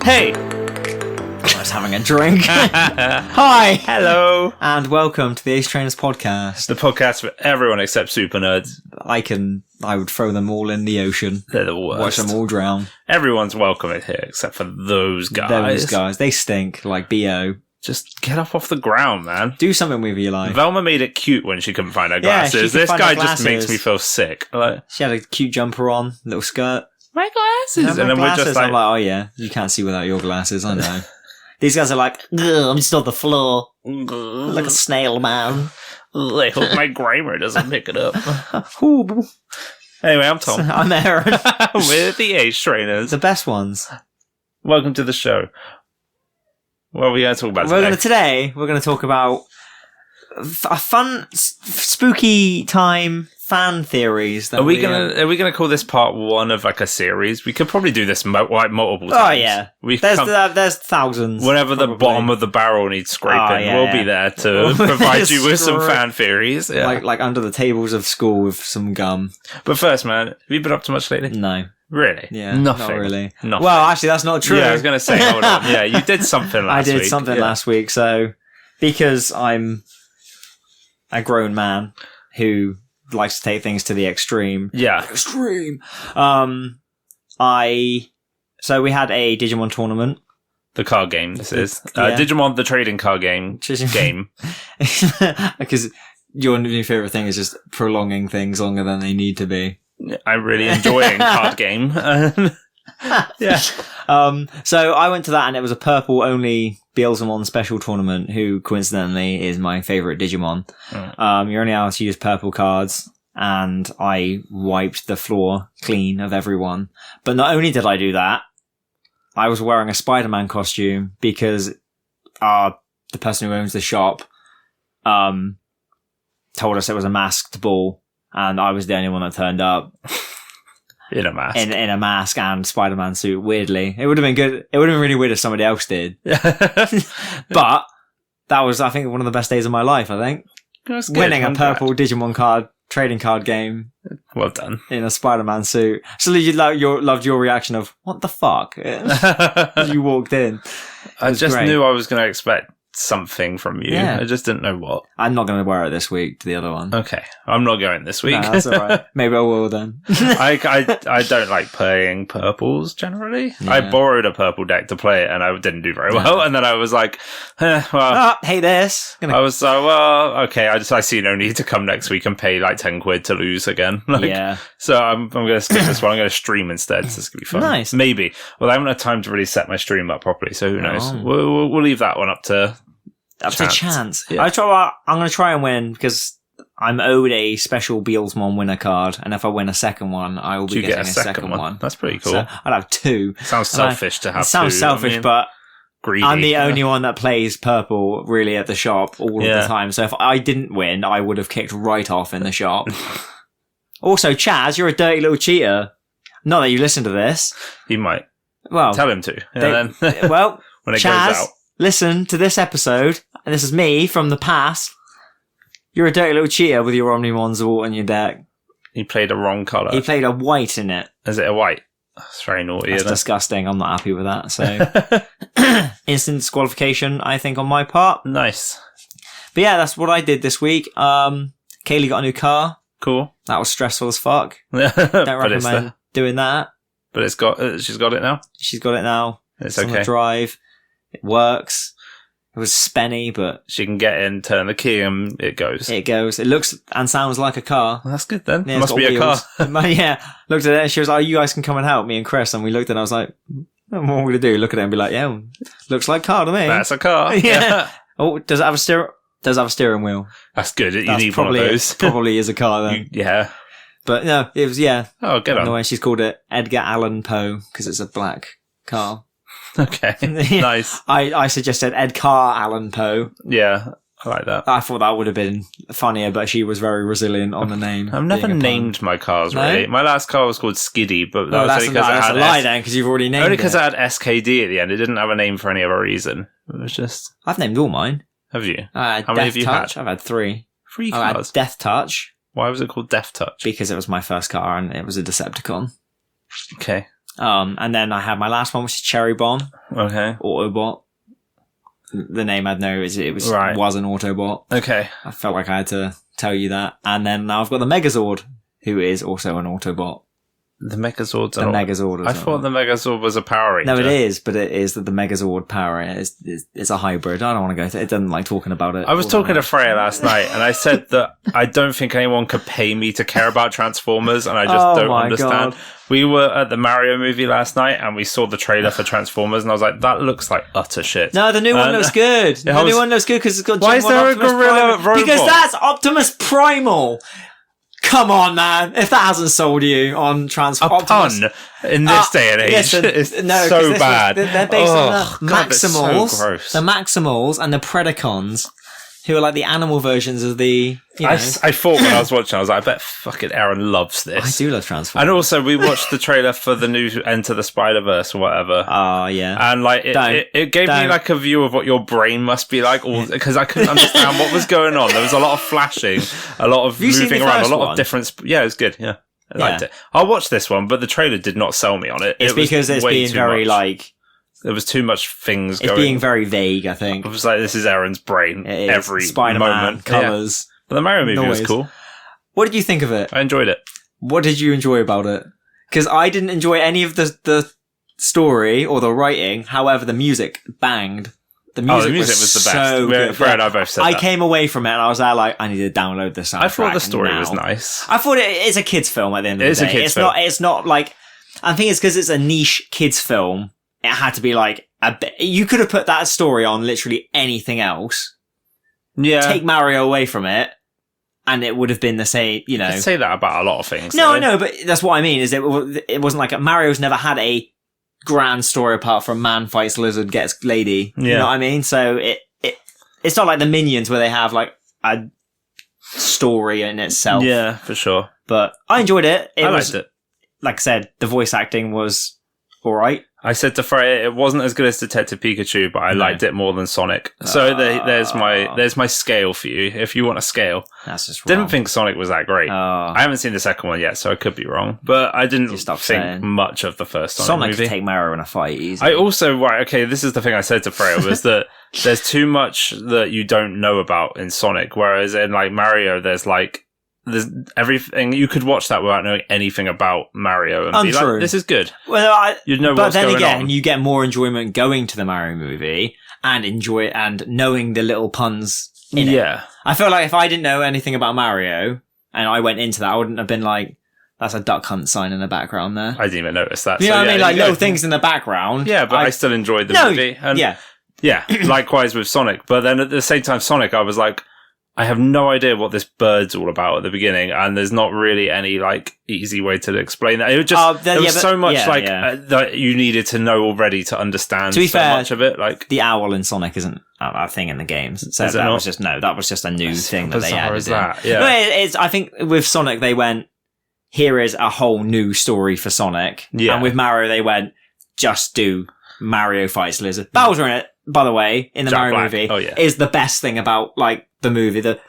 Hey! I was having a drink. Hi! Hello! And welcome to the Ace Trainers podcast. The podcast for everyone except super nerds. I would throw them all in the ocean. They're the worst. Watch them all drown. Everyone's welcome in here except for those guys. They stink like B.O. Just get up off the ground, man. Do something with your life. Velma made it cute when she couldn't find her glasses. This guy just makes me feel sick. Like, she had a cute jumper on, little skirt. My glasses! And then we're just like... I'm like, oh yeah, you can't see without your glasses, I know. These guys are like, I'm just on the floor. Like a snail man. I hope my grammar doesn't pick it up. Anyway, I'm Tom. I'm Aaron. We're the Ace Trainers. The best ones. Welcome to the show. What are we going to talk about today? We're going to talk about a fun, spooky time fan theories. Are we gonna call this part one of like a series? We could probably do this multiple times. Oh yeah, there's thousands. Whenever the bottom of the barrel needs scraping, we'll be there to provide you with some fan theories. Yeah. Like under the tables of school with some gum. But first, man, have you been up to much lately? No. Really? Yeah. Nothing. Not really. Nothing. Well, actually, that's not true. Yeah, I was going to say, hold on. Yeah, you did something last week. I did something last week. So, because I'm a grown man who likes to take things to the extreme. Yeah. Extreme. So we had a Digimon tournament. The card game, this is. Digimon, the trading card game. Because your new favourite thing is just prolonging things longer than they need to be. I'm really enjoying card game. Yeah. So I went to that and it was a purple only Beelzemon special tournament, who coincidentally is my favourite Digimon. You're only allowed to use purple cards, and I wiped the floor clean of everyone. But not only did I do that, I was wearing a Spider-Man costume because the person who owns the shop told us it was a masked ball. And I was the only one that turned up. In a mask. In a mask and Spider-Man suit, weirdly. It would have been good. It would have been really weird if somebody else did. But that was, I think, one of the best days of my life, I think. Winning a purple Digimon card, trading card game. Well done. In a Spider-Man suit. So you loved your reaction of, what the fuck? As you walked in. I just knew I was going to expect something from you. Yeah. I just didn't know what. I'm not going to wear it this week to the other one. Okay. I'm not going this week. No, that's alright. Maybe I will then. I don't like playing purples generally. Yeah. I borrowed a purple deck to play it and I didn't do very well. And then I was like, hate this. I was like, okay, I see no need to come next week and pay like 10 quid to lose again. Yeah. So I'm going to skip this one. I'm going to stream instead. So it's going to be fun. Nice. Maybe. Well, I haven't had time to really set my stream up properly, so who knows? We'll leave that one up to chance. Yeah. I'm going to try and win because I'm owed a special Beelzemon winner card, and if I win a second one, I will be getting a second one. That's pretty cool. So I'll have two. Sounds selfish to have two. It sounds selfish, but greedy. I'm the only one that plays purple really at the shop all of the time. So if I didn't win, I would have kicked right off in the shop. Also, Chaz, you're a dirty little cheater. Not that you listen to this. He might. Well, tell him to. When it Chaz, goes out. Listen to this episode, and this is me from the past. You're a dirty little cheater with your Omnimon Zort in your deck. He played a wrong colour. He played a white in it. Is it a white? That's very naughty. That's disgusting. I'm not happy with that. So, instant disqualification, I think, on my part. Nice. But yeah, that's what I did this week. Kaylee got a new car. Cool. That was stressful as fuck. Don't recommend doing that. But she's got it now? She's got it now. It's on the drive. It works. It was spenny, but she can get in, turn the key, and it goes. It goes. It looks and sounds like a car. Well, that's good then. Yeah, must be wheels. A car. Yeah. Looked at it and she was like, you guys can come and help me and Chris. And we looked at it and I was like, what am I going to do? Look at it and be like, yeah, looks like a car to me. That's a car. Yeah. Oh, does it have a steering wheel? That's good. You need one of those. Probably is a car then. Yeah. But no, it was, yeah. Oh, get on. The way she's called it Edgar Allan Poe because it's a black car. Okay, nice. I suggested Edgar Allan Poe. Yeah, I like that. I thought that would have been funnier, but she was very resilient on the name. I've never named my cars, really. My last car was called Skiddy, but that was only because that's a lie then, because you've already named it. Only because I had SKD at the end. It didn't have a name for any other reason. It was just... I've named all mine. Have you? How many have you had? I've had 3. 3 cars? I had Death Touch. Why was it called Death Touch? Because it was my first car and it was a Decepticon. Okay. And then I had my last one, which is Cherry Bomb. Okay. Autobot. The name I'd know is it was an Autobot. Okay. I felt like I had to tell you that. And then now I've got the Megazord, who is also an Autobot. The Megazord's Megazord. I thought the Megazord was a Power Ranger. No, it is, but it is that the Megazord Power is a hybrid. I don't want to go through it. Doesn't like talking about it. I was talking to Freya last night, and I said that I don't think anyone could pay me to care about Transformers, and I just don't understand. God. We were at the Mario movie last night, and we saw the trailer for Transformers, and I was like, that looks like utter shit. No, the new one looks good. The new one looks good because it's got Why is there a gorilla robot? Because that's Optimus Primal. Come on, man. If that hasn't sold you on Transformers. A pun in this day and age is so bad. They're based on the Maximals. So gross. The Maximals and the Predacons, who are like the animal versions of the... I thought when I was watching, I was like, I bet fucking Aaron loves this. I do love Transformers. And also, we watched the trailer for the new Enter the Spider-Verse or whatever. Oh, yeah. And like, it gave me like a view of what your brain must be like, because I couldn't understand what was going on. There was a lot of flashing, a lot of moving around, a lot of different... Yeah, it was good, yeah. I liked it. I'll watch this one, but the trailer did not sell me on it. It's because it's being very like... There was too much things going on. It's being very vague, I think. It was like, this is Aaron's brain every Spider-Man, moment. colours. Yeah. But the Mario movie was cool. What did you think of it? I enjoyed it. What did you enjoy about it? Because I didn't enjoy any of the story or the writing. However, the music banged. The music was the best. So good. Brad and I both said that. I came away from it and I was like, I need to download this soundtrack. I thought the story was nice. I thought it's a kid's film at the end of the day. It's not like... I think it's because it's a niche kids film. It had to be like a bit. You could have put that story on literally anything else. Yeah. Take Mario away from it, and it would have been the same, you know. You could say that about a lot of things. No, I know, but that's what I mean, is it wasn't like Mario's never had a grand story apart from man fights lizard, gets lady. Yeah. You know what I mean? So it's not like the Minions where they have like a story in itself. Yeah, for sure. But I enjoyed it. I liked it. Like I said, the voice acting was alright. I said to Freya, it wasn't as good as Detective Pikachu, but I liked it more than Sonic. So there's my scale for you. If you want a scale, that's just wrong. Didn't think Sonic was that great. I haven't seen the second one yet, so I could be wrong. But I didn't think much of the first Sonic movie. Sonic can take Mario in a fight easily. I also this is the thing I said to Freya was that there's too much that you don't know about in Sonic, whereas in like Mario, there's everything. You could watch that without knowing anything about Mario and be like, this is good. Well, you'd know what's going on. But then again, you get more enjoyment going to the Mario movie and enjoy it and knowing the little puns in it. I feel like if I didn't know anything about Mario and I went into that, I wouldn't have been like, that's a duck hunt sign in the background there. I didn't even notice that. You know what I mean? Like little things in the background. Yeah, but I still enjoyed the movie. And yeah, likewise with Sonic. But then at the same time, Sonic, I was like, I have no idea what this bird's all about at the beginning, and there's not really any like easy way to explain that. It was just there was so much that you needed to know already to understand. To be fair, much of it, like the owl in Sonic isn't a thing in the games, so that was just a new thing that they added. Yeah, no, I think with Sonic they went, here is a whole new story for Sonic, and with Mario they went, just do Mario fights lizard. Bowser in it, by the way, in the Mario movie, is the best thing about like the movie. The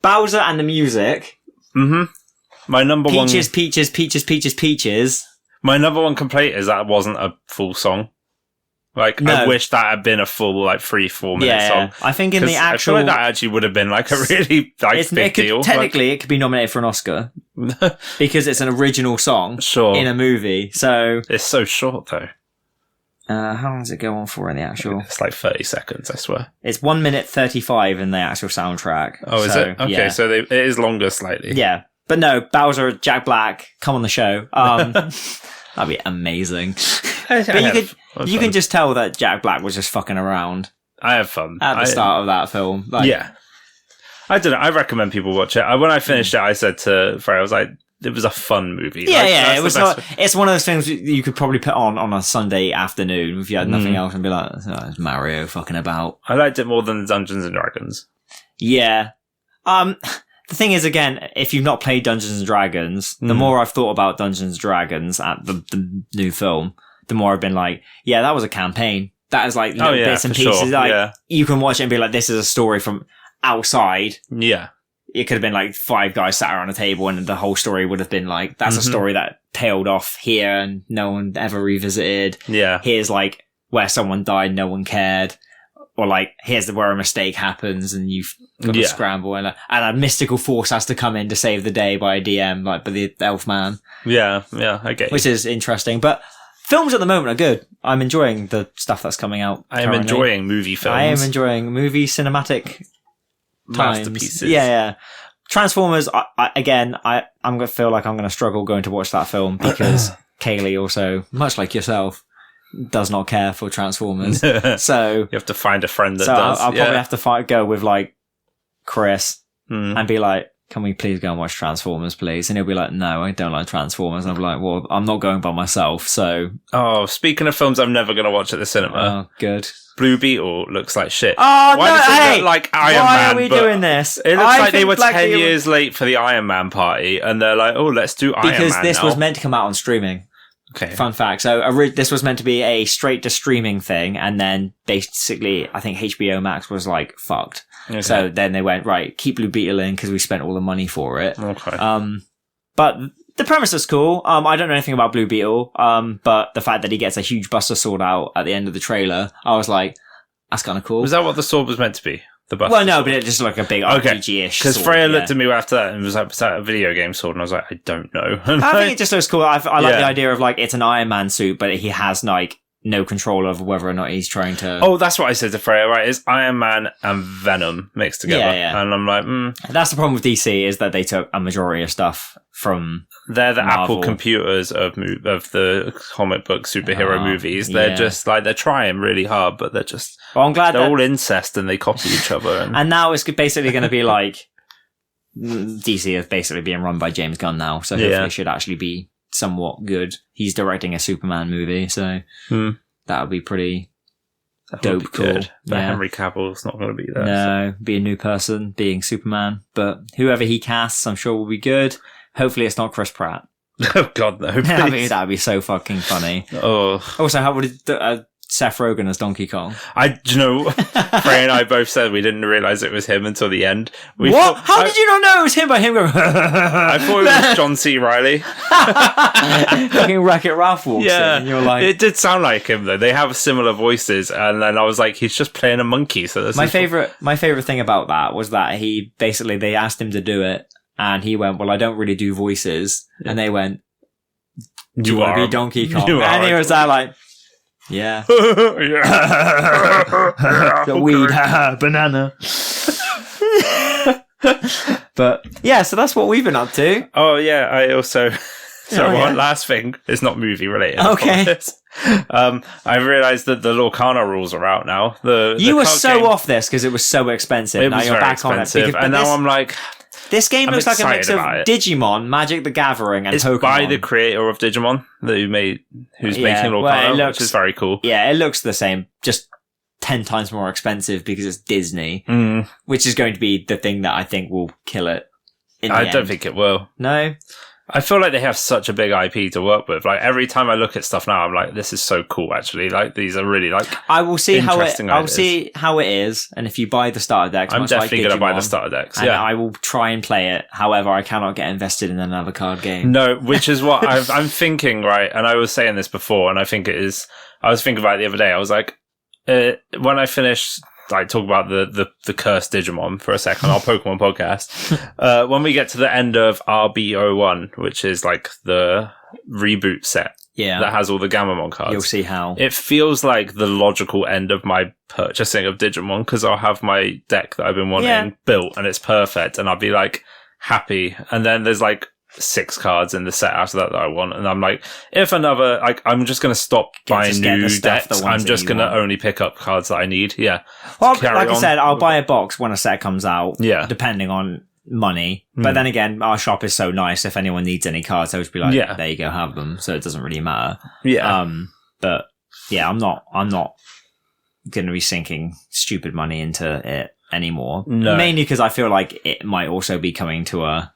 Bowser and the music. Mm-hmm. My number one... Peaches. My number one complaint is that it wasn't a full song. Like, no. I wish that had been a full, like, 3-4 minute song. I think in the actual... I feel like that actually would have been, like, a really, like, big deal. Technically, it could be nominated for an Oscar. Because it's an original song in a movie, so... It's so short, though. How long does it go on for in the actual? It's like 30 seconds, I swear. It's 1 minute 35 in the actual soundtrack. Oh, is it? Okay, so it is longer slightly. Yeah. But no, Bowser, Jack Black, come on the show. That'd be amazing. But you can just tell that Jack Black was just fucking around. I have fun. At the start of that film. Like, yeah. I don't know. I recommend people watch it. When I finished it, I said to Freya, I was like, it was a fun movie. Yeah, it was not. It's one of those things you could probably put on a Sunday afternoon if you had nothing else and be like, it's Mario fucking about. I liked it more than Dungeons and Dragons. Yeah. The thing is, again, if you've not played Dungeons and Dragons, the more I've thought about Dungeons and Dragons at the new film, the more I've been like, yeah, that was a campaign. That is like little bits and pieces. Sure. Like you can watch it and be like, this is a story from outside. Yeah. It could have been like 5 guys sat around a table and the whole story would have been like, that's a story that tailed off here and no one ever revisited. Yeah. Here's like where someone died, no one cared. Or like, here's where a mistake happens and you've got to scramble, and a mystical force has to come in to save the day by a DM, like by the elf man. Yeah, I get you. Which is interesting. But films at the moment are good. I'm enjoying the stuff that's coming out. I am enjoying movie films. I am enjoying movie cinematic masterpieces. Yeah. Transformers, I'm going to feel like I'm going to struggle going to watch that film because Kaylee also, much like yourself, does not care for Transformers. So you have to find a friend that does. I'll probably have to go with like Chris and be like, can we please go and watch Transformers, please? And he'll be like, no, I don't like Transformers. And I'll be like, well, I'm not going by myself, so... Oh, speaking of films I'm never going to watch at the cinema. Oh, good. Blue Beetle looks like shit. Oh, Why does it look like Iron Man? Why are we doing this? It looks like they were 10 years late for the Iron Man party, and they're like, oh, let's do Iron Man because this now. was meant to come out on streaming. Okay. Fun fact. So this was meant to be a straight to streaming thing, and then basically I think HBO Max was like fucked. Okay. So then they went, right, keep Blue Beetle in because we spent all the money for it. Okay. But the premise is cool. I don't know anything about Blue Beetle. But the fact that he gets a huge Buster Sword out at the end of the trailer, I was like, that's kind of cool. Was that what the sword was meant to be? The Buster Well, no, sword? but it just like a big RPG-ish. Because Freya looked at me after that and was like, was that a video game sword? And I was like, I don't know. I think it just looks cool. I like the idea of like, it's an Iron Man suit, but he has like no control over whether or not he's trying to... Oh, that's what I said to Freya, right? It's Iron Man and Venom mixed together. Yeah. And I'm like, That's the problem with DC, is that they took a majority of stuff from They're the Marvel. Apple computers of the comic book superhero movies. They're just like, they're trying really hard, but they're just... Well, I'm glad they're all incest and they copy each other. And now it's basically going to be like... DC is basically being run by James Gunn now, so hopefully it should actually be somewhat good. He's directing a Superman movie, so that would be pretty dope. Cool. Good. But Henry Cavill's not going to be there. No, be a new person being Superman, but whoever he casts, I'm sure will be good. Hopefully, it's not Chris Pratt. Oh God, no! That'd be so fucking funny. Oh. Also, how would Seth Rogen as Donkey Kong? Frey and I both said we didn't realise it was him until the end. How did you not know it was him by him going... I thought it was John C. Reilly. Fucking Wreck-It Ralph walks in and you're like... It did sound like him though. They have similar voices, and then I was like, he's just playing a monkey. So my favourite thing about that was that they asked him to do it, and he went, well, I don't really do voices. And they went, do you want to be Donkey Kong? And he was there like... Yeah. The weed, banana. But yeah, so that's what we've been up to. Oh yeah, I also. One last thing. It's not movie related. Okay. I realised that the Lorcana rules are out now. You were so off this because it was so expensive. It now was you're very back expensive, on it. And now I'm like. This game looks like a mix of Digimon, Magic the Gathering, and it's Pokemon. It's by the creator of Digimon who's making Lorcana, which is very cool. Yeah, it looks the same, just 10 times more expensive because it's Disney, which is going to be the thing that I think will kill it. I don't think it will. No? I feel like they have such a big IP to work with. Like every time I look at stuff now, I'm like, this is so cool. Actually, like these are really like. I will see how it is, and if you buy the starter decks, I'm definitely going to buy the starter decks. Yeah, I will try and play it. However, I cannot get invested in another card game. No, which is what I'm thinking. Right, and I was saying this before, and I think it is. I was thinking about it the other day. I was like, when I finish. Like talk about the cursed Digimon for a second, our Pokemon podcast. When we get to the end of RB01, which is like the reboot set that has all the Gamamon cards, you'll see how it feels like the logical end of my purchasing of Digimon, because I'll have my deck that I've been wanting built and it's perfect, and I'll be like happy, and then there's like 6 cards in the set after that I want, and I'm like, if another, like, I'm just going to stop buying new decks. I'm just going to only pick up cards that I need. Yeah. Well, like I said, I'll buy a box when a set comes out. Yeah. Depending on money. But then again, our shop is so nice. If anyone needs any cards, I'll just be like, there you go, have them. So it doesn't really matter. Yeah. But yeah, I'm not going to be sinking stupid money into it anymore. No. Mainly because I feel like it might also be coming to a.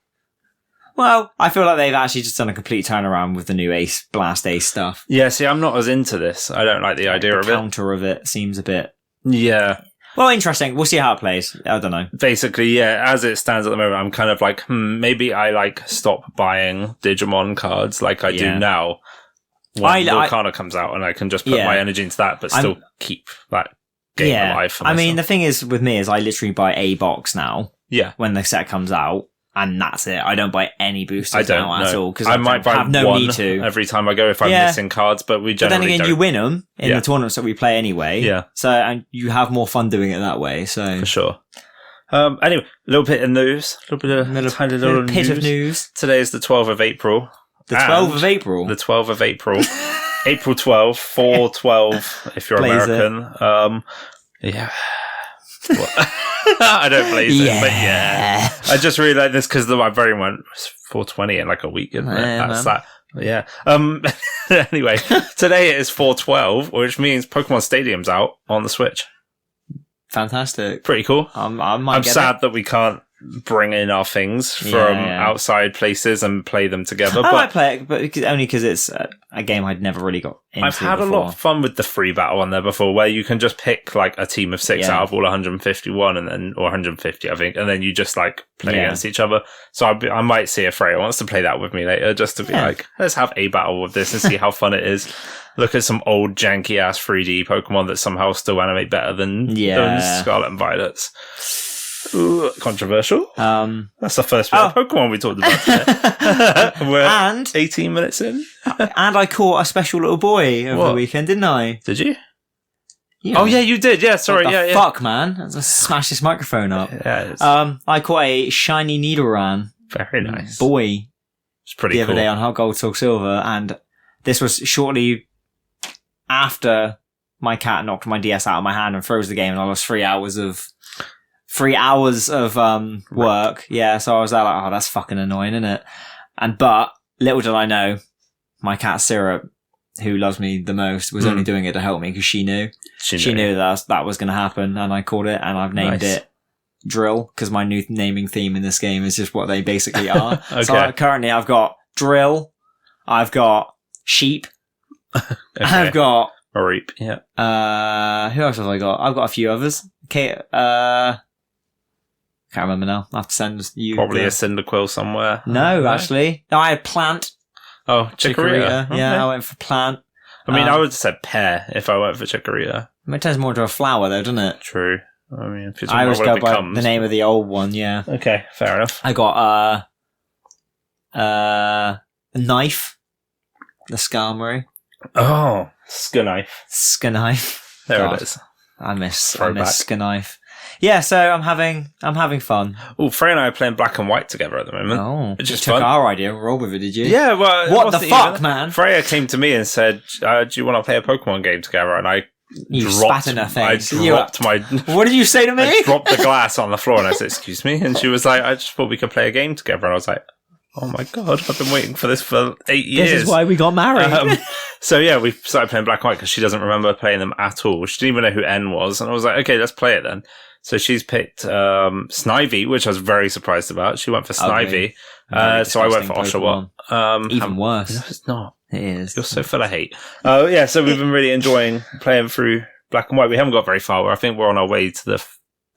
Well, I feel like they've actually just done a complete turnaround with the new Blast Ace stuff. Yeah, see, I'm not as into this. I don't like the idea of it. The counter of it seems a bit... Yeah. Well, interesting. We'll see how it plays. I don't know. Basically, yeah, as it stands at the moment, I'm kind of like, maybe I like stop buying Digimon cards like I do now. When Volcana comes out, and I can just put my energy into that, but still keep that game alive for myself. I mean, the thing is with me is I literally buy a box now. Yeah. When the set comes out. And that's it. I don't buy any boosters now at all because I might buy have no one need to every time I go if I'm missing cards. But we generally. But then again, you win them in the tournaments that we play anyway. Yeah. So and you have more fun doing it that way. So for sure. Anyway, a little bit of news, a little bit of news. Today is the 12th of April. The 12th of April. The 12th of April. April 12, 4/12 if you're Blaze American. Yeah. I don't blaze it, but yeah. I just really like this because my brain went 420 in like a week, isn't it? That's that. Yeah. Anyway, today it is 4/12, which means Pokemon Stadium's out on the Switch. Fantastic. Pretty cool. I'm sad that we can't bring in our things from outside places and play them together. I might play it, but only because it's a game I'd never really got into. I've had before. a lot of fun with the free battle on there before, where you can just pick like a team of 6 out of all 151, or 150, I think, and then you just like play against each other. So I might see if Freya wants to play that with me later, just to be like, let's have a battle with this and see how fun it is. Look at some old janky ass 3D Pokemon that somehow still animate better than Scarlet and Violet's. Ooh, controversial. That's the first bit of Pokemon we talked about today. We're 18 minutes in. And I caught a special little boy over the weekend, didn't I? Did you? Yeah. Oh yeah, you did. Yeah, sorry. What the fuck, man? Let's smash this microphone up. Yeah, I caught a shiny Nidoran. Very nice. Boy. It's pretty cool. The other day on Hot Gold Silk Silver, and this was shortly after my cat knocked my DS out of my hand and froze the game, and I lost 3 hours of work. Yeah, so I was there like, oh, that's fucking annoying, isn't it? But little did I know, my cat Syrup, who loves me the most, was only doing it to help me because she knew. She knew that was going to happen, and I caught it, and I've named it Drill, because my new naming theme in this game is just what they basically are. Okay. So currently I've got Drill, I've got Sheep, I've got a Reap, yeah. Who else have I got? I've got a few others. Okay, can't remember now. I'll have to send you. Probably a Cyndaquil somewhere. No, actually. No, I had Plant. Oh, Chikorita. Okay. Yeah, I went for Plant. I mean, I would have said Pear if I went for Chikorita. It turns more into a flower, though, doesn't it? True. I mean, I always go by the name of the old one, yeah. Okay, fair enough. I got a Knife. The Skarmory. Oh, Skunnife. Skunnife. There it is. I miss Skunnife. Yeah, so I'm having fun. Oh, Freya and I are playing Black and White together at the moment. Oh, which is took fun. our idea and roll with it, did you? Yeah, well, what the fuck, man? Freya came to me and said, "Do you want to play a Pokemon game together?" And I spat in her face. I dropped my. What did you say to me? I dropped the glass on the floor and I said, "Excuse me," and she was like, "I just thought we could play a game together." And I was like, "Oh my god, I've been waiting for this for 8 years." This is why we got married. So yeah, we started playing Black and White because she doesn't remember playing them at all. She didn't even know who N was, and I was like, "Okay, let's play it then." So she's picked Snivy, which I was very surprised about. She went for Snivy. So I went for Oshawott. Even worse. No, it's not. It is. You're so full of hate. Yeah, so we've been really enjoying playing through Black and White. We haven't got very far. I think we're on our way to the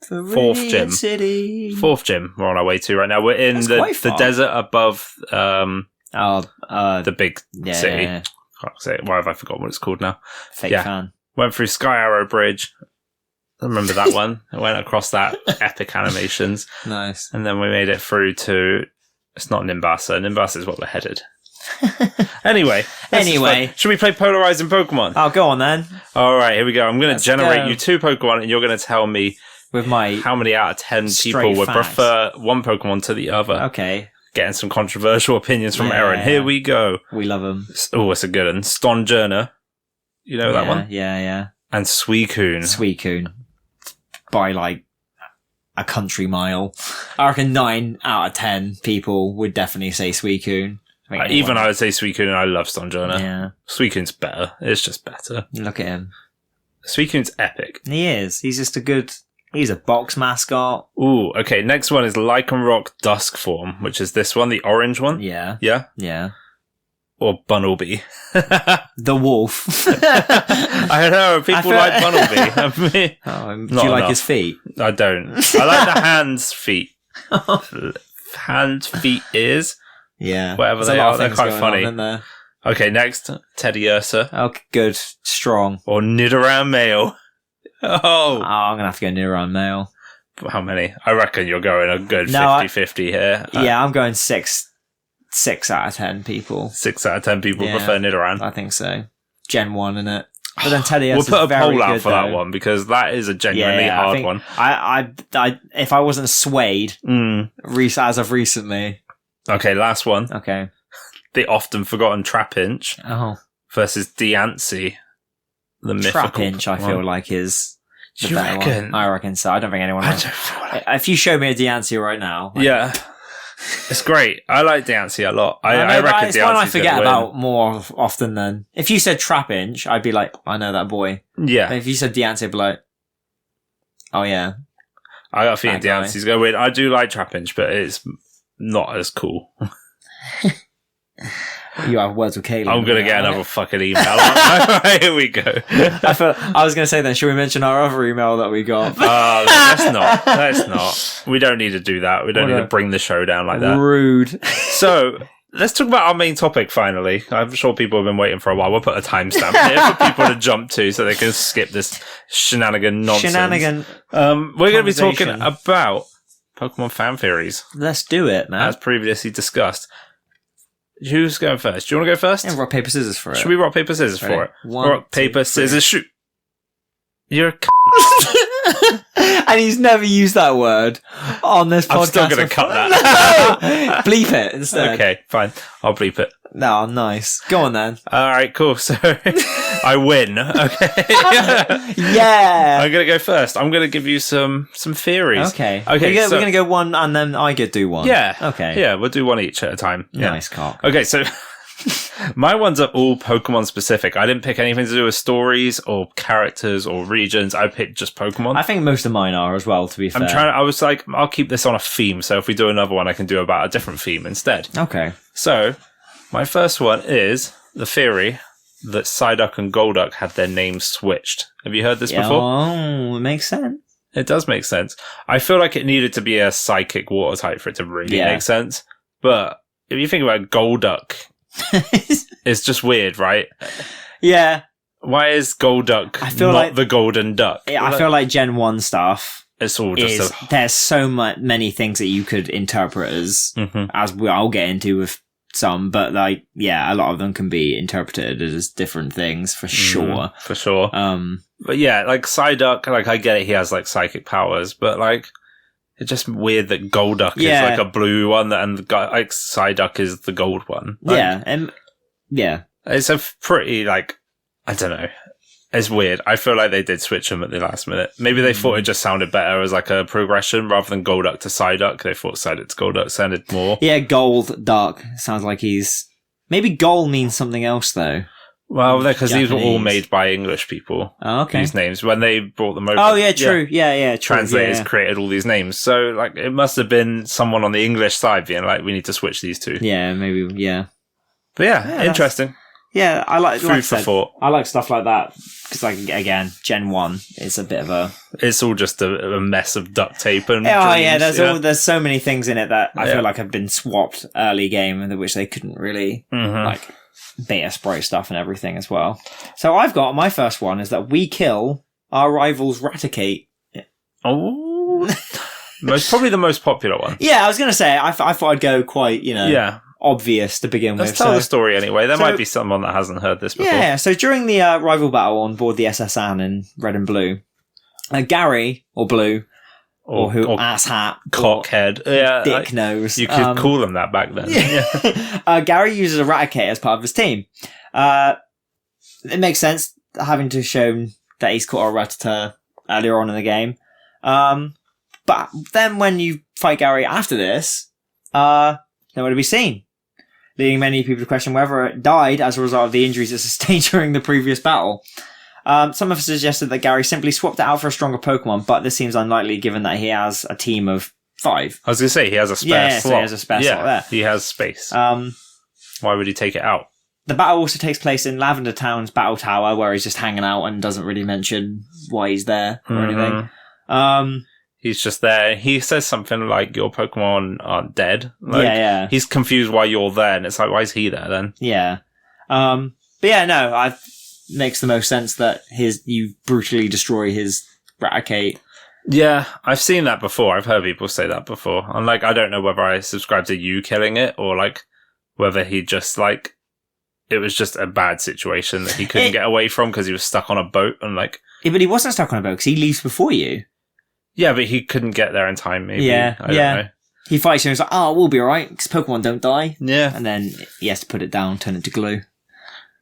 fourth gym. Fourth gym we're on our way to right now. We're in the desert above the big city. Yeah. Can't say it. Why have I forgotten what it's called now? Fake fan. Went through Sky Arrow Bridge. I remember that one. I went across that. Epic animations. Nice. And then we made it through to... It's not Nimbasa. Nimbasa is what we're headed. Anyway. Should we play Polarizing Pokemon? Oh, go on then. All right, here we go. I'm going to generate you 2 Pokemon, and you're going to tell me with my how many out of 10 people would prefer one Pokemon to the other. Okay. Getting some controversial opinions from Aaron. Here we go. We love them. Oh, it's a good one. Stonjourner. You know that one? Yeah. And Suicune. By like a country mile. I reckon 9 out of 10 people would definitely say Suicune. I would say Suicune, and I love Stonjourner. Yeah. Suicune's better. It's just better. Look at him. Suicune's epic. He is. He's just he's a box mascot. Ooh, okay. Next one is Lycanroc Dusk form, which is this one, the orange one. Yeah. Yeah? Yeah. or Bunnelby? The wolf. I know, people like Bunnelby. Do you like his feet? I don't. I like the hands, feet. Hands, feet, ears. Yeah. Whatever they are, they're quite funny. Okay, next, Teddy Ursa. Oh, good. Strong. Or Nidoran male. Oh, I'm going to have to go Nidoran male. How many? I reckon you're going a good 50-50 here. Yeah, I'm going 6 out of 10 people. 6 out of 10 people prefer Nidoran. I think so. Gen 1, innit? But then Teddy Ursa we'll put a poll out for that one because that is a genuinely hard one. I if I wasn't swayed as of recently. Okay, last one. Okay. The often forgotten Trapinch versus Diancie, the mythical Trapinch, I feel like is the better reckon? one. I reckon so. I don't think anyone else. If you show me a Diancie right now. Yeah. It's great. I like Diancie a lot. I reckon it's one I forget about more often than... If you said Trapinch, I'd be like, I know that boy. Yeah. But if you said Diancie, I'd be like, oh yeah. I got a feeling Diancie's going to win. I do like Trapinch, but it's not as cool. You have words with Caleb. I'm going to get another fucking email. Here we go. I was going to say then, should we mention our other email that we got? Let's not. We don't need to do that. We don't need to bring the show down like that. Rude. So, let's talk about our main topic finally. I'm sure people have been waiting for a while. We'll put a timestamp here for people to jump to so they can skip this shenanigan nonsense. We're going to be talking about Pokémon Fan Theories. Let's do it, man. As previously discussed. Who's going first? Do you want to go first? Yeah, rock, paper, scissors for it. Should we rock, paper, scissors for it? Rock, paper, scissors, shoot. You're a and he's never used that word on this podcast. I'm still going to cut that. No! Bleep it instead. Okay, fine. I'll bleep it. No, nice. Go on then. All right, cool. So I win. Okay. Yeah. I'm going to go first. I'm going to give you some theories. Okay. We're going to go one and then I get do one. Yeah. Okay. Yeah, we'll do one each at a time. Yeah. Nice cock. Okay, so my ones are all Pokemon specific. I didn't pick anything to do with stories or characters or regions. I picked just Pokemon. I think most of mine are as well, to be fair. I was like, I'll keep this on a theme. So if we do another one, I can do about a different theme instead. Okay. So my first one is the theory that Psyduck and Golduck had their names switched. Have you heard this before? Oh, it makes sense. It does make sense. I feel like it needed to be a psychic water type for it to really make sense. But if you think about Golduck, it's just weird, right? Yeah. Why is Golduck not the golden duck? Yeah, I feel like Gen 1 stuff. It's all just there's so many things that you could interpret as I'll get into with some, but like, yeah, a lot of them can be interpreted as different things for sure. For sure. But yeah, like Psyduck, like I get it, he has like psychic powers, but like it's just weird that Golduck is like a blue one and like Psyduck is the gold one. Like, it's a pretty like, I don't know. It's weird. I feel like they did switch them at the last minute. Maybe they thought it just sounded better as like a progression rather than Golduck to Psyduck. They thought Psyduck to Golduck sounded more. Yeah, Gold, Dark. Sounds like he's... Maybe Gold means something else though. Well, because these were all made by English people. Oh, okay. These names. When they brought them over. Oh, yeah, true. Yeah, true. Translators created all these names. So, like, it must have been someone on the English side being like, we need to switch these two. Yeah, maybe, yeah. But yeah interesting. Yeah, I like food for thought. I like stuff like that because, like, again, Gen 1 is a bit of a. It's all just a mess of duct tape and. There's so many things in it that I feel like have been swapped early game, in which they couldn't really like beta spray stuff and everything as well. So I've got my first one is that we kill our rivals Raticate. Oh, probably the most popular one. Yeah, I was gonna say I thought I'd go quite obvious to begin with. Let's tell the story anyway. There might be someone that hasn't heard this before. Yeah, so during the rival battle on board the SS Anne in Red and Blue, Gary, or Blue, or ass hat, cockhead, dick nose. You could call them that back then. Gary uses a Raticate as part of his team. It makes sense having to show that he's caught a Rattata earlier on in the game. But then when you fight Gary after this, nowhere to be seen, leading many people to question whether it died as a result of the injuries it sustained during the previous battle. Some have suggested that Gary simply swapped it out for a stronger Pokemon, but this seems unlikely given that he has a team of 5. I was going to say, he has a spare slot. So he has a spare slot there. He has space. Why would he take it out? the battle also takes place in Lavender Town's battle tower, where he's just hanging out and doesn't really mention why he's there or anything. He's just there. He says something like, your Pokemon aren't dead. Like, yeah. He's confused why you're there, and it's like, why is he there then? Yeah. But yeah, no, makes the most sense that you brutally destroy his Raticate. Yeah, I've seen that before. I've heard people say that before. And, like, I don't know whether I subscribe to you killing it, or, like, whether he just, like, it was just a bad situation that he couldn't get away from because he was stuck on a boat and, like... Yeah, but he wasn't stuck on a boat because he leaves before you. Yeah, but he couldn't get there in time, maybe. Yeah, I don't know. He fights you and he's like, oh, we'll be alright, because Pokemon don't die. Yeah. And then he has to put it down, turn it to glue.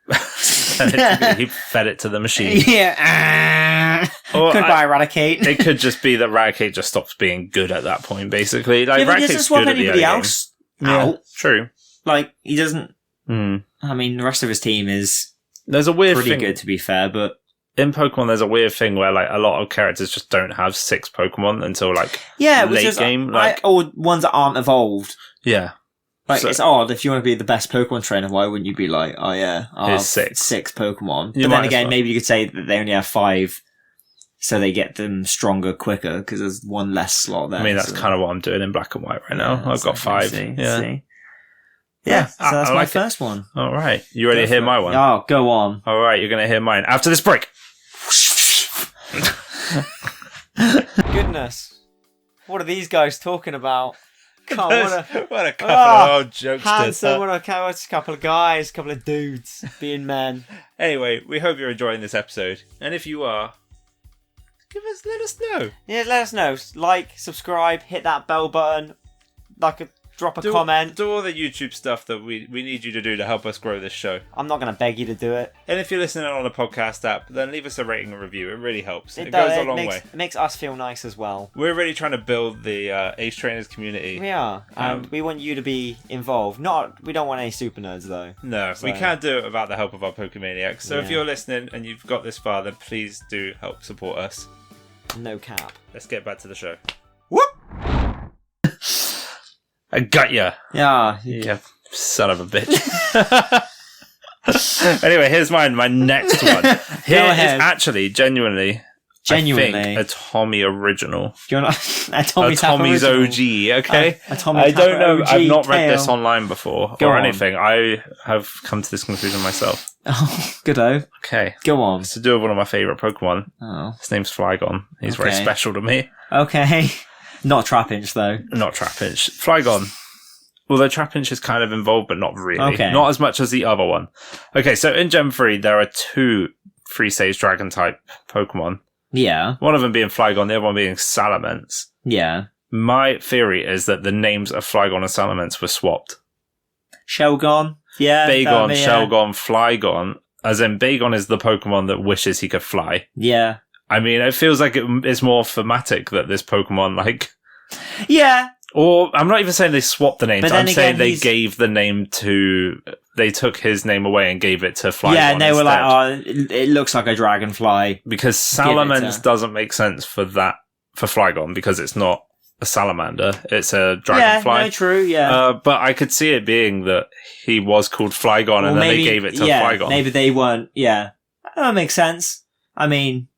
He fed it to the machine. Yeah. Goodbye, Raticate. It could just be that Raticate just stops being good at that point, basically. Like, but he doesn't Raticate's swap good at the anybody early else game. out. Yeah, true. Like, he doesn't... I mean, the rest of his team is there's a weird pretty thing. good, to be fair, but... In Pokemon, there's a weird thing where, like, a lot of characters just don't have 6 Pokemon until, like, late game. Like, or ones that aren't evolved. Yeah. Like, it's odd. If you want to be the best Pokemon trainer, why wouldn't you be like, oh yeah, here's 6. 6 Pokemon. You but then again, well. maybe you could say that they only have 5, so they get them stronger quicker, because there's one less slot there. I mean, that's kind of what I'm doing in Black and White right now. I've got 5. See. Yeah, so that's I my like first one. All right. You ready to hear my one? Oh, go on. All right, you're going to hear mine after this break. Goodness. What are these guys talking about? God, what a couple of old jokesters. Handsome, what a couple of guys, couple of dudes being men. Anyway, we hope you're enjoying this episode. And if you are, let us know. Yeah, let us know. Like, subscribe, hit that bell button, drop a comment. Do all the YouTube stuff that we need you to do to help us grow this show. I'm not going to beg you to do it. And if you're listening on a podcast app, then leave us a rating and review. It really helps. It goes a long way. It makes us feel nice as well. We're really trying to build the Ace Trainers community. We are. And we want you to be involved. We don't want any super nerds, though. No, we can't do it without the help of our Pokemaniacs. So if you're listening and you've got this far, then please do help support us. No cap. Let's get back to the show. Whoop! I got ya. Yeah. You son of a bitch. Anyway, here's mine. My next one. Here is actually genuinely, I think, a Tommy original. Do you want a Tommy's OG, okay? I don't know. I've not read this online before or anything. I have come to this conclusion myself. Oh, good-o. Okay. Go on. It's to do with one of my favourite Pokemon. Oh. His name's Flygon. He's very special to me. Okay. Not Trapinch, though. Not Trapinch. Flygon. Although Trapinch is kind of involved, but not really. Okay. Not as much as the other one. Okay, so in Gen 3, there are 2 Free-Stage Dragon-type Pokemon. Yeah. One of them being Flygon, the other one being Salamence. Yeah. My theory is that the names of Flygon and Salamence were swapped. Shelgon? Yeah. Bagon, Shelgon, Flygon. As in, Bagon is the Pokemon that wishes he could fly. Yeah. I mean, it feels like it's more thematic that this Pokemon, like... Yeah. Or, I'm not even saying they swapped the names. I'm saying they gave the name to... They took his name away and gave it to Flygon. Yeah, and they were instead. like, oh, it looks like a dragonfly. Because Salamence doesn't make sense for Flygon, because it's not a salamander. It's a dragonfly. Yeah, no, true, yeah. But I could see it being that he was called Flygon, and then they gave it to Flygon. Maybe they weren't, yeah. That makes sense. I mean,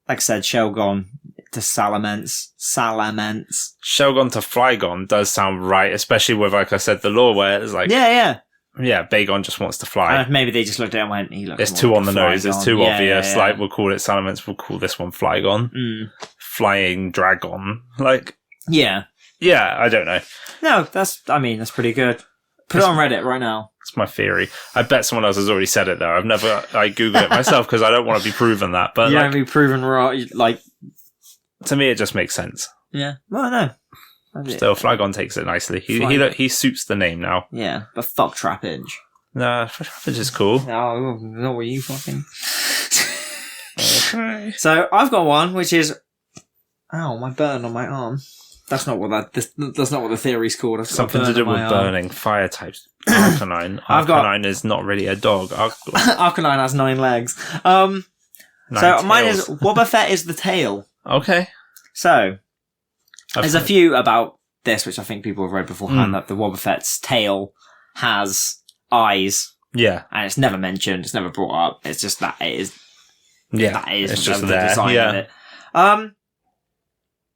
like I said, Shelgon to Salamence. Shelgon to Flygon does sound right, especially with, like I said, the lore where it's like... Yeah. Yeah, Bagon just wants to fly. Maybe they just looked at it and went, he looks it's too on the nose, it's too obvious. Yeah. Like, we'll call it Salamence, we'll call this one Flygon. Flying Dragon. Like... Yeah. Yeah, I don't know. No, that's pretty good. Put it on Reddit right now. It's my theory. I bet someone else has already said it, though. I Googled it myself because I don't want to be proven that. But you don't be proven right, like... To me, it just makes sense. Yeah. Well, no. Still, Flygon takes it nicely. He suits the name now. Yeah, but fuck Trapinch. Nah, Trapinch is cool. No, not what you fucking... Okay. So, I've got one, which is... Ow, my burn on my arm. That's not what that's not what the theory's called. I've Something to do with burning. Fire types. Arcanine. Arcanine is not really a dog. Arcanine has 9 legs. So mine is Wobbuffet is the tail. Okay. So there's a few about this which I think people have read beforehand, that the Wobbuffet's tail has eyes Yeah. And it's never mentioned, it's never brought up. It's just that it is. Yeah. That is it's just the there. design Yeah. of it.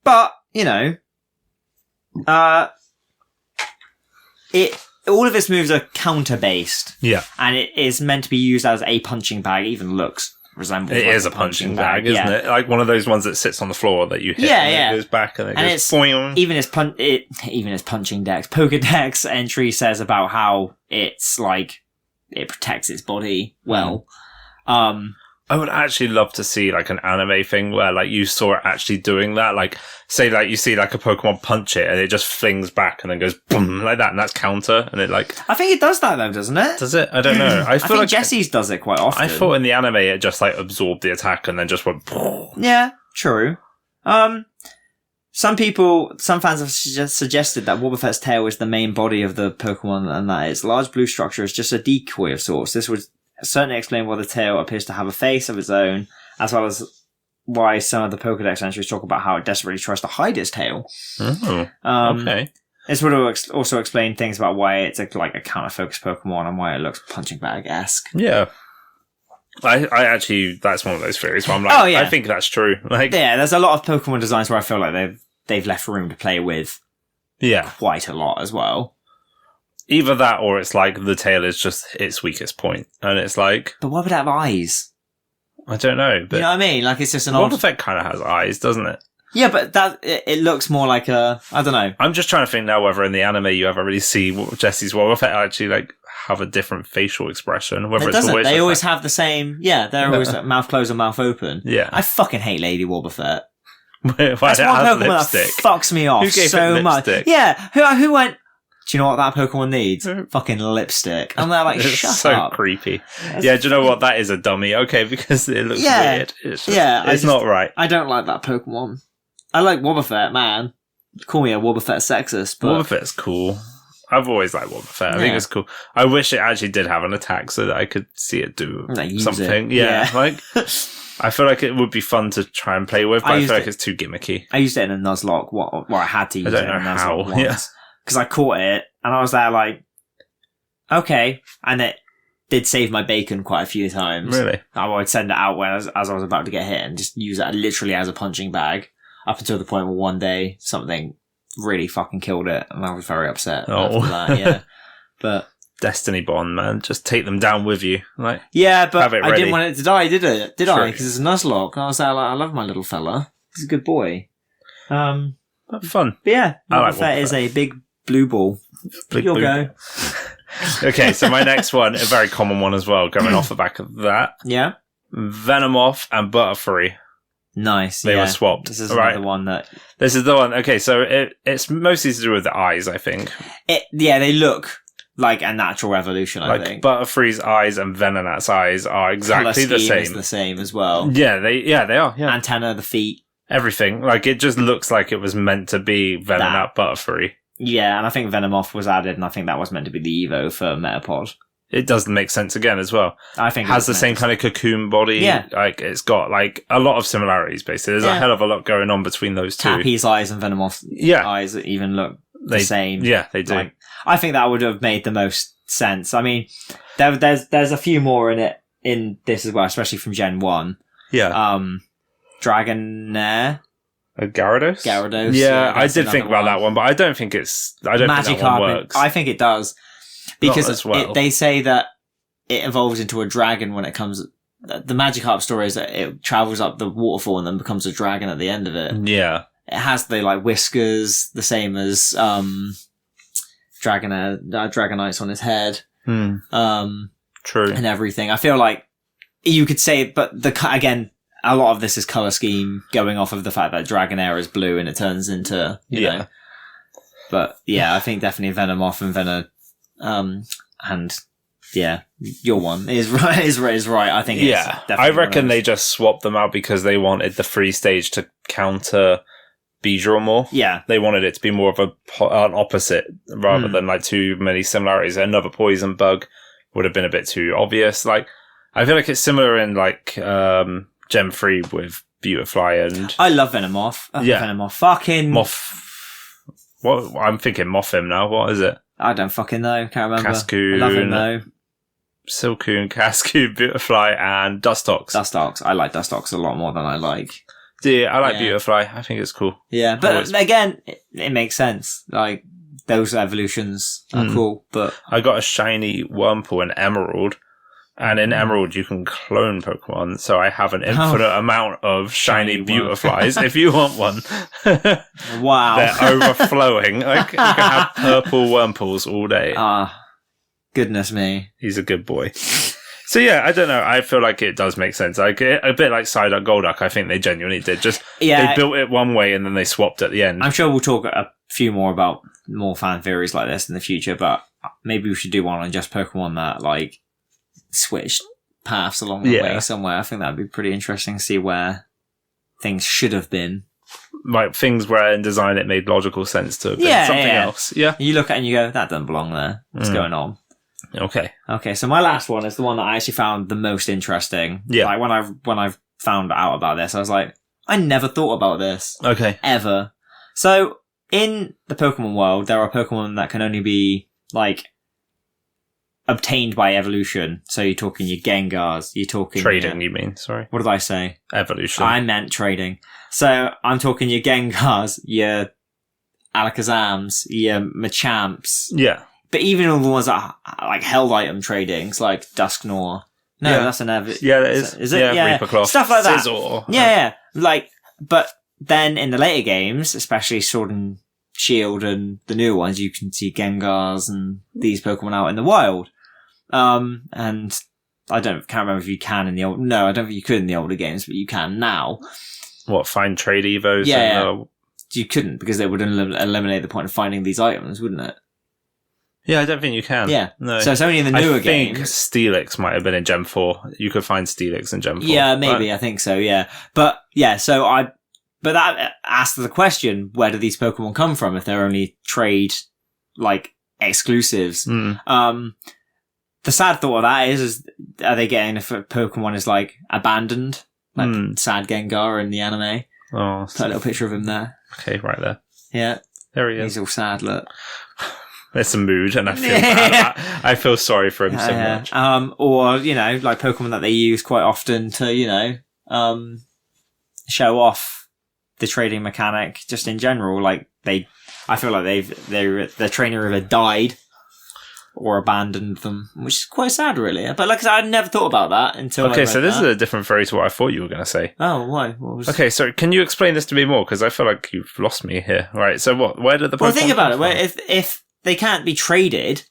But, all of its moves are counter-based. Yeah. And it is meant to be used as a punching bag. It even resembles It like is a punching bag, isn't it? Like one of those ones that sits on the floor that you hit and it goes back and it goes boing. Even its punching dex, Pokedex entry says about how it's like it protects its body well. I would actually love to see like an anime thing where like you saw it actually doing that. Like say like you see like a Pokemon punch it and it just flings back and then goes boom like that and that's counter and it like. I think it does that though, doesn't it? Does it? I don't know. I think like Jesse's does it quite often. I thought in the anime it just like absorbed the attack and then just went. Yeah, true. Some fans have suggested that Wobbuffet's tail is the main body of the Pokemon and that its large blue structure is just a decoy of sorts. This would certainly explain why the tail appears to have a face of its own, as well as why some of the Pokedex entries talk about how it desperately tries to hide its tail. Oh, okay. This would also explain things about why it's a counter-focused Pokemon and why it looks punching bag-esque. Yeah. I actually, that's one of those theories where I'm like, I think that's true. Like, yeah, there's a lot of Pokemon designs where I feel like they've left room to play with quite a lot as well. Either that or it's like the tail is just its weakest point. And it's like... But why would it have eyes? I don't know. But you know what I mean? Like, it's just an odd... Wobbuffet kind of has eyes, doesn't it? Yeah, but it looks more like a... I don't know. I'm just trying to think now whether in the anime you ever really see Jesse's Wobbuffet actually like have a different facial expression. Whether it doesn't. They always have the same... Yeah, they're always like, mouth closed and mouth open. Yeah. I fucking hate Lady Wobbuffet. That's one Pokemon that fucks me off so much. Yeah, who went... Do you know what that Pokemon needs? Fucking lipstick. And they're like, shut so up. So creepy. Yeah, do you know what? That is a dummy. Okay, because it looks weird. It's just, it's not right. I don't like that Pokemon. I like Wobbuffet, man. Call me a Wobbuffet sexist, but... Wobbuffet's cool. I've always liked Wobbuffet. I think it's cool. I wish it actually did have an attack so that I could see it do something. Yeah, like... I feel like it would be fun to try and play with, but I feel like it's too gimmicky. I used it in a Nuzlocke. Well, I had to use it in a Nuzlocke once. Because I caught it, and I was there like, okay. And it did save my bacon quite a few times. Really? I would send it out as I was about to get hit and just use it literally as a punching bag. Up until the point where one day something really fucking killed it, and I was very upset after that, yeah. But... Destiny Bond, man. Just take them down with you. Like, yeah, but I didn't want it to die, did I? Because it's a Nuzlocke. And I was there like, I love my little fella. He's a good boy. Fun. But yeah, Wobbuffet is a big blue ball. You'll go. Okay, so my next one, a very common one as well, going off the back of that. Yeah. Venomoth and Butterfree. Nice. They were swapped. This is another one that... This is the one. Okay, so it's mostly to do with the eyes, I think. They look like a natural evolution, I think. Butterfree's eyes and Venonat's eyes are exactly the same. Is the same as well. Yeah, they are. Yeah. Antenna, the feet. Everything. Like, it just looks like it was meant to be Venonat Butterfree. Yeah, and I think Venomoth was added, and I think that was meant to be the Evo for Metapod. It does make sense again as well. I think it has the same kind of cocoon body. Yeah. Like, it's got, like, a lot of similarities, basically. There's a hell of a lot going on between those two. Tappy's eyes and Venomoth's eyes even look the same. Yeah, they do. Like, I think that would have made the most sense. I mean, there's a few more in this as well, especially from Gen 1. Yeah. Dragonair. Gyarados? Gyarados. Yeah, I did think about that one, but I don't think that one works. I think it does. Because well. they say that it evolves into a dragon when it comes... The Magikarp story is that it travels up the waterfall and then becomes a dragon at the end of it. Yeah. It has the whiskers, the same as Dragonites on his head. True. And everything. I feel like you could say, but again, a lot of this is color scheme going off of the fact that Dragonair is blue and it turns into, you know. But yeah, I think definitely Venomoth and and yeah, your one is right. I think it's definitely I reckon they just swapped them out because they wanted the free stage to counter Beedrill more. Yeah. They wanted it to be more of an opposite rather than like too many similarities. Another poison bug would have been a bit too obvious. Like, I feel like it's similar in like Gen 3 with Beautifly and... I love Venomoth. Venomoth. Fucking... I'm thinking Mothim now. What is it? I don't fucking know. Can't remember. Cascoon. I love him though. Silcoon, Cascade, Beautifly, and Dustox. Dustox. I like Dustox a lot more than I like. Yeah, I like Beautifly. I think it's cool. Yeah, but again, it makes sense. Like, those evolutions are cool, but... I got a shiny Wurmple in Emerald, and in Emerald you can clone Pokemon, so I have an infinite amount of shiny Beautiflies if you want one. Wow. They're overflowing. Like, you can have purple Wurmples all day. Goodness me. He's a good boy. So yeah, I don't know. I feel like it does make sense. Like a bit like Psyduck, Golduck. I think they genuinely did. Just they built it one way and then they swapped at the end. I'm sure we'll talk a few more about more fan theories like this in the future, but maybe we should do one on just Pokemon that like switched paths along the way somewhere. I think that'd be pretty interesting to see where things should have been. Like things where in design it made logical sense to have been something else. Yeah. You look at it and you go, that doesn't belong there. What's going on? Okay, so my last one is the one that I actually found the most interesting. Yeah. Like when I've found out about this, I was like, I never thought about this. Okay. Ever. So in the Pokemon world, there are Pokemon that can only be like obtained by evolution. So you're talking your Gengars, you're talking trading, you mean, sorry. What did I say? Evolution. I meant trading. So I'm talking your Gengars, your Alakazams, your Machamps. Yeah. But even all the ones that are like held item tradings, like Dusknoir. No, that's an Yeah, that is. Is it? Yeah. Reaper Cloth. Stuff like that. Scizor. Yeah. Like, but then in the later games, especially Sword and Shield and the newer ones, you can see Gengars and these Pokemon out in the wild. And I can't remember if you can in the old. No, I don't think you could in the older games, but you can now. What, find trade Evos? Yeah. You couldn't because they would eliminate the point of finding these items, wouldn't it? Yeah, I don't think you can. Yeah. No. So it's only in the newer games. I think Steelix might have been in Gen 4. You could find Steelix in Gen 4. Yeah, maybe. I think so, yeah. But, yeah, but that asks the question, where do these Pokemon come from if they're only trade, like, exclusives? The sad thought of that is are they getting if a Pokemon is, like, abandoned? Like, sad Gengar in the anime. Oh. Put a little picture of him there. Okay, right there. Yeah. There he is. He's all sad, look. There's some mood, and I feel bad. I feel sorry for him so much. Or, like Pokemon that they use quite often to, show off the trading mechanic just in general. Like, I feel like their trainer either died or abandoned them, which is quite sad, really. But like I said, I'd never thought about that until Okay, so this is a different theory to what I thought you were going to say. Oh, why? Okay, so can you explain this to me more? Because I feel like you've lost me here. Right, so what? Where did the Pokemon Well, think about it. If they can't be traded,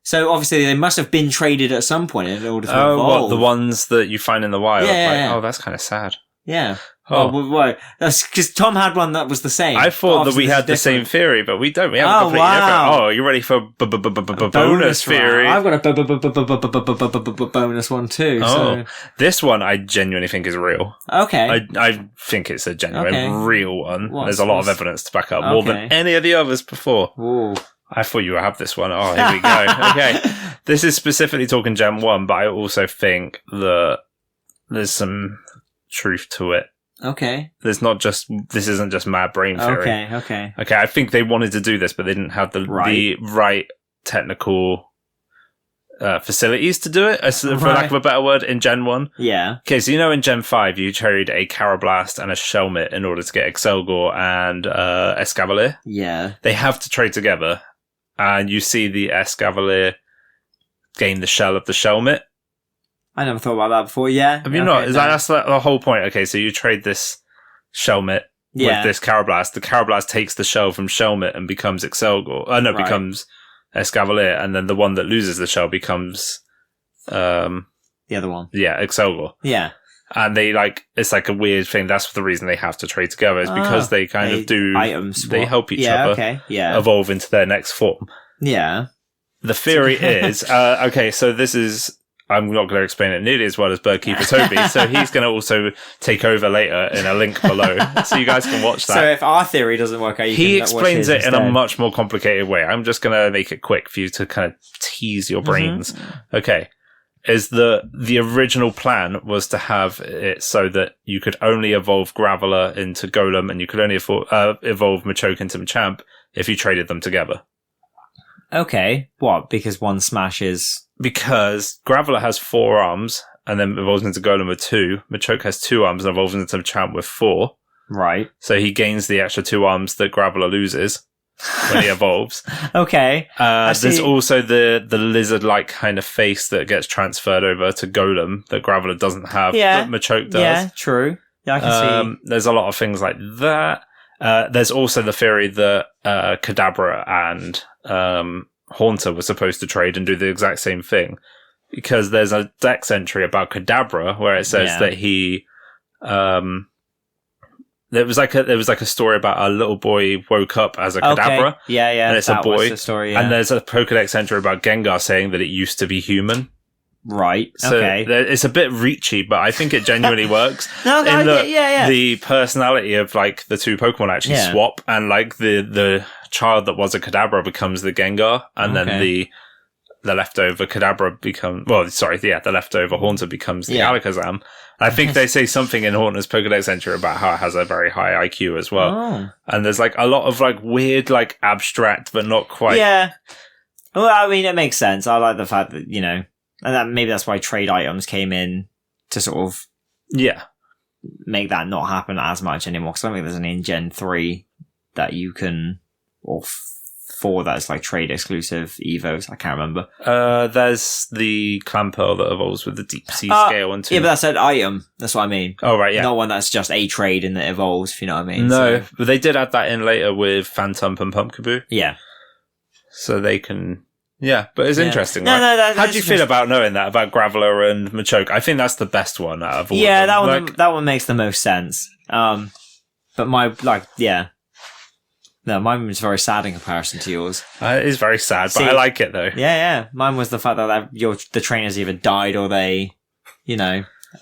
so obviously they must have been traded at some point in order to evolve. Oh, what, the ones that you find in the wild? Yeah. Oh, that's kind of sad. Yeah. Oh, why? That's because Tom had one that was the same. I thought that we had the same theory, but we don't. We have a completely different. Oh, you ready for bonus theory? I've got a bonus one too. Oh, this one I genuinely think is real. Okay. I think it's a genuine, real one. There's a lot of evidence to back up more than any of the others before. Ooh. I thought you would have this one. Oh, here we go. Okay. This is specifically talking Gen 1, but I also think that there's some truth to it. Okay. This isn't just mad brain theory. Okay. I think they wanted to do this, but they didn't have the right technical facilities to do it, for lack of a better word, in Gen 1. Yeah. Okay, so in Gen 5, you trade a Carablast and a Shelmet in order to get Excelgor and Escavalier. Yeah. They have to trade together, and you see the Escavalier gain the shell of the Shelmet. I never thought about that before, yeah. Have you not? That's the whole point. Okay, so you trade this Shelmet with this Carablast. The Carablast takes the shell from Shelmet and becomes Excelgor. Becomes Escavalier, and then the one that loses the shell becomes... the other one. Yeah, Excelgor. Yeah. And it's like a weird thing. That's the reason they have to trade together, is because they kind of do... Items. They help each other evolve into their next form. Yeah. The theory is... so this is... I'm not going to explain it nearly as well as Birdkeeper Toby, so he's going to also take over later in a link below, so you guys can watch that. So if our theory doesn't work out, he explains it in a much more complicated way. I'm just going to make it quick for you to kind of tease your brains. Mm-hmm. Okay. Is the original plan was to have it so that you could only evolve Graveler into Golem and you could only evolve Machoke into Machamp if you traded them together. Okay. What? Because one smashes... Because Graveler has 4 arms and then evolves into Golem with 2. Machoke has 2 arms and evolves into Machamp with 4. Right. So he gains the extra 2 arms that Graveler loses when he evolves. Okay. There's also the lizard-like kind of face that gets transferred over to Golem that Graveler doesn't have, but Machoke does. Yeah, true. Yeah, I can see. There's a lot of things like that. There's also the theory that Kadabra and Haunter were supposed to trade and do the exact same thing. Because there's a Dex entry about Kadabra where it says that he... There was like a story about a little boy woke up as a Kadabra. Okay. Yeah. And it's a boy. Was the story, yeah. And there's a Pokedex entry about Gengar saying that it used to be human. Right. So okay. It's a bit reachy, but I think it genuinely works. The personality of like the 2 Pokemon actually swap, and like the child that was a Kadabra becomes the Gengar, and then the leftover Kadabra the leftover Haunter becomes the Alakazam. I think they say something in Haunter's Pokedex entry about how it has a very high IQ as well. Oh. And there's like a lot of like weird, like abstract, but not quite. Yeah. Well, I mean, it makes sense. I like the fact that, and maybe that's why trade items came in to sort of make that not happen as much anymore. Because I don't think there's any in Gen 3 that you can, or 4 that's like trade exclusive Evos. I can't remember. There's the Clamperl that evolves with the deep sea scale one too. Yeah, but that's an item. That's what I mean. Oh, right, yeah. Not one that's just a trade and that evolves, if you know what I mean. No, but they did add that in later with Phantump and Pumpkaboo. Yeah. So they can... Yeah, but it's interesting, right? No, how do you feel about knowing that, about Graveler and Machoke? I think that's the best one out of all of them. that one makes the most sense. But no, mine was very sad in comparison to yours. It is very sad, but I like it though. Yeah. Mine was the fact that the trainers either died or they,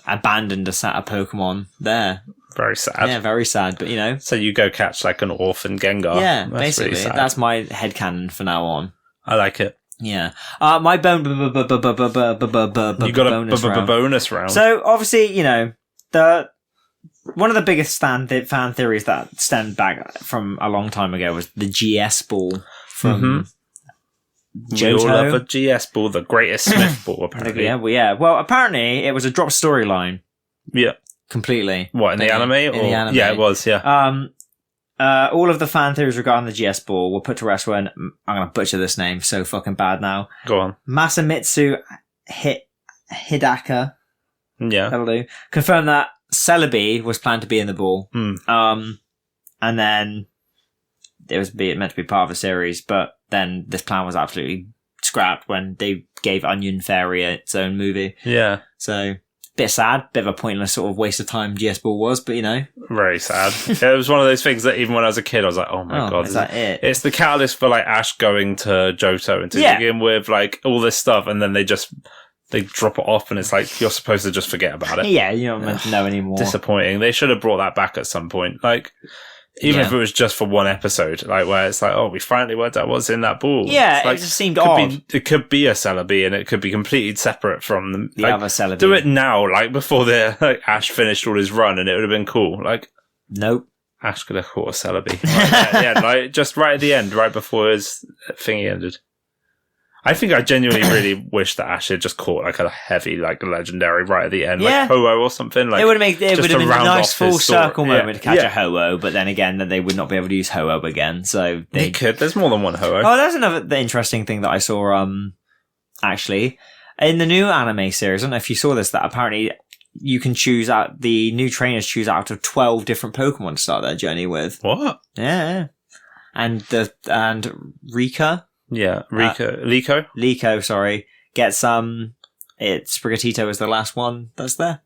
abandoned a Pokemon there. Very sad. Yeah, very sad, but So you go catch like an orphan Gengar. Yeah, that's basically. Really that's my headcanon for now on. I like it. Yeah. My bonus round. So, obviously, one of the biggest fan theories that stemmed back from a long time ago was the GS ball from Johto. We all love a GS ball, the greatest Smith ball, apparently. Yeah. Well, apparently, it was a drop storyline. Yeah. Completely. What, in the anime? In the anime. Yeah, it was, yeah. All of the fan theories regarding the GS ball were put to rest when, I'm going to butcher this name so fucking bad now. Go on. Masamitsu Hidaka. Yeah. That'll do. Confirmed that Celebi was planned to be in the ball. And then it was meant to be part of a series, but then this plan was absolutely scrapped when they gave Onion Fairy its own movie. Yeah. So... bit sad, bit of a pointless sort of waste of time GS Ball was, but Very sad. It was one of those things that even when I was a kid, I was like, oh my god. Is that it? It's the catalyst for like Ash going to Johto and to begin with like all this stuff, and then they drop it off and it's like, you're supposed to just forget about it. Yeah, you're not meant to know anymore. Disappointing. They should have brought that back at some point. Like, even if it was just for one episode, like where it's like, oh, we finally worked out what's in that ball. Yeah, like, it just seemed odd. It could be a Celebi and it could be completely separate from the other Celebi. Do it now, like before Ash finished all his run, and it would have been cool. Like, nope. Ash could have caught a Celebi. Like just right at the end, right before his thingy ended. I think I genuinely really wish that Ash had just caught like a heavy, like legendary right at the end, like Ho-Oh or something. Like, it would have been a nice full circle moment to catch a Ho-Oh, but then again, that they would not be able to use Ho-Oh again. So they could. There's more than one Ho-Oh. Oh, that's the interesting thing that I saw. Actually, in the new anime series, I don't know if you saw this. That apparently you can choose out the new trainers choose out of 12 different Pokemon to start their journey with. What? Yeah, and Rika. Yeah, Liko, sorry. Gets Sprigatito is the last one that's there.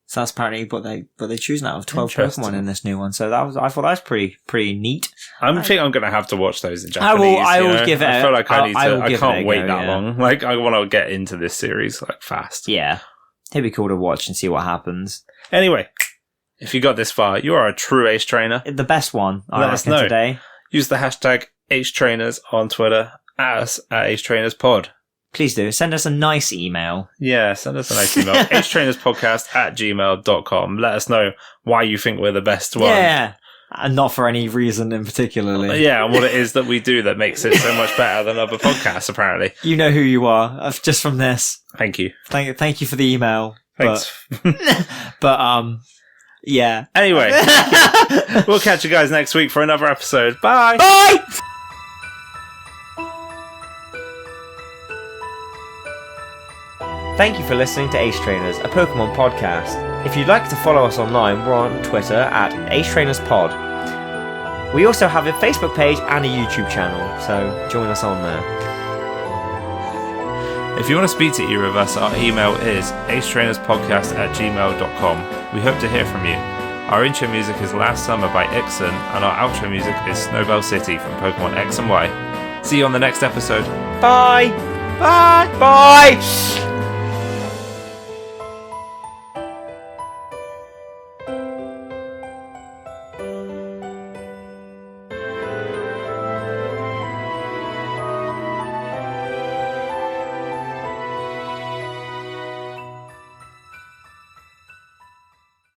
So that's apparently what they choose now of 12 Pokemon in this new one. So I thought that was pretty neat. I think I'm gonna have to watch those in Japanese. I will give it. I feel like I can't wait that long. Like I want to get into this series like fast. Yeah, it'd be cool to watch and see what happens. Anyway, if you got this far, you are a true ace trainer. The best one. Let us know today. Use the hashtag AceTrainers on Twitter, at us at AceTrainersPod. Please do. Send us a nice email. Yeah, send us a nice email. AceTrainersPodcast@gmail.com. Let us know why you think we're the best one. Yeah. And not for any reason in particularly. Yeah, and what it is that we do that makes it so much better than other podcasts, apparently. You know who you are, just from this. Thank you. Thank you for the email. Thanks. But yeah. Anyway, we'll catch you guys next week for another episode. Bye! Bye! Thank you for listening to Ace Trainers, a Pokemon podcast. If you'd like to follow us online, we're on Twitter at Ace Trainers Pod. We also have a Facebook page and a YouTube channel, so join us on there. If you want to speak to either of us, our email is acetrainerspodcast@gmail.com. We hope to hear from you. Our intro music is Last Summer by Ixon, and our outro music is Snowbell City from Pokemon X and Y. See you on the next episode. Bye! Bye! Bye!